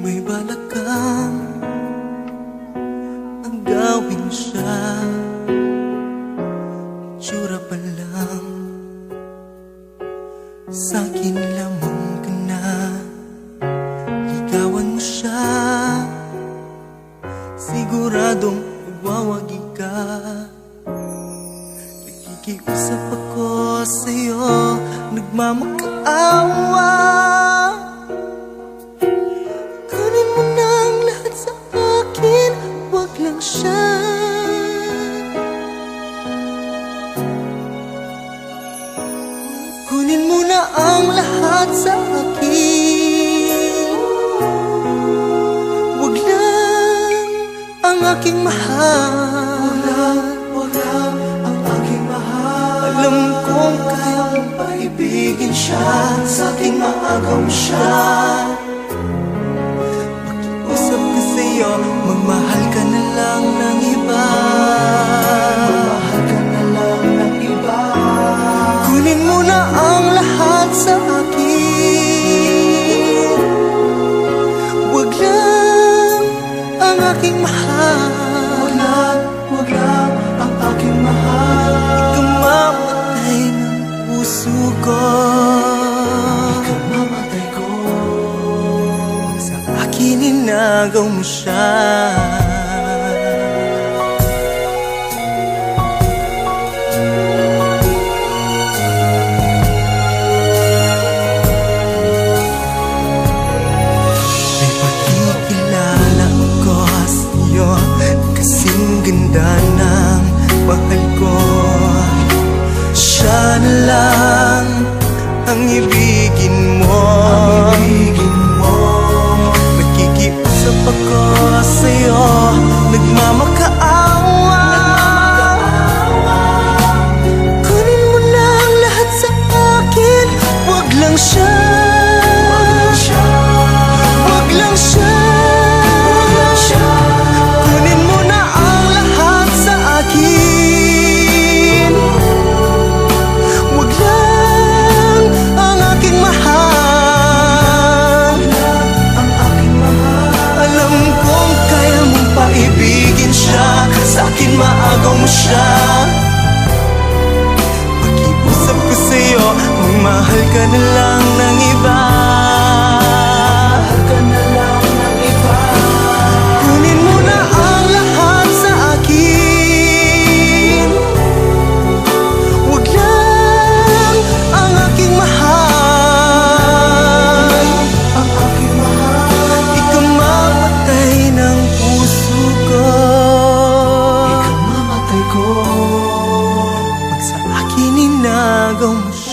May balak kang agawin siya, itsura pa lang sa'kin lamang ka na. Ligawan mo siya, siguradong magwawagi ka. Nakikiusap ako sa'yo, nagmamakaawa. Kunin mo na ang lahat sa akin, wag lang siya. Kunin mo na ang lahat sa akin, wag lang ang aking mahal. Wag lang ang aking mahal. Alam kong kaya mong paibigin siya, sa aking maagaw siya. Makiusap ka sa'yo, magmahal ka na lang ng iba. Magmahal ka na lang ng iba. Kunin mo na ang lahat sa akin, wag lang ang aking mahal. Wag lang ang aking mahal. Ikamamatay ng puso ko, ikamamatay ko. Sa akin inagaw mo siya. Ganda ng mahal ko, siya na lang ang ibigin mo. Nakikiusap ako sa'yo, nagmamakaawa. Kunin mo na ang lahat sa akin, wag lang siya. Wag lang siya. Sa'kin maagaw mo siya. Pakiusap ko sa'yo, magmahal ka na lang ng iba. Magmahal ka na lang ng iba. Kunin mo na ang lahat sa akin, wag lang ang aking mahal. Ang aking mahal. Ikamamatay ng puso ko, pag sa akin inagaw mo siya.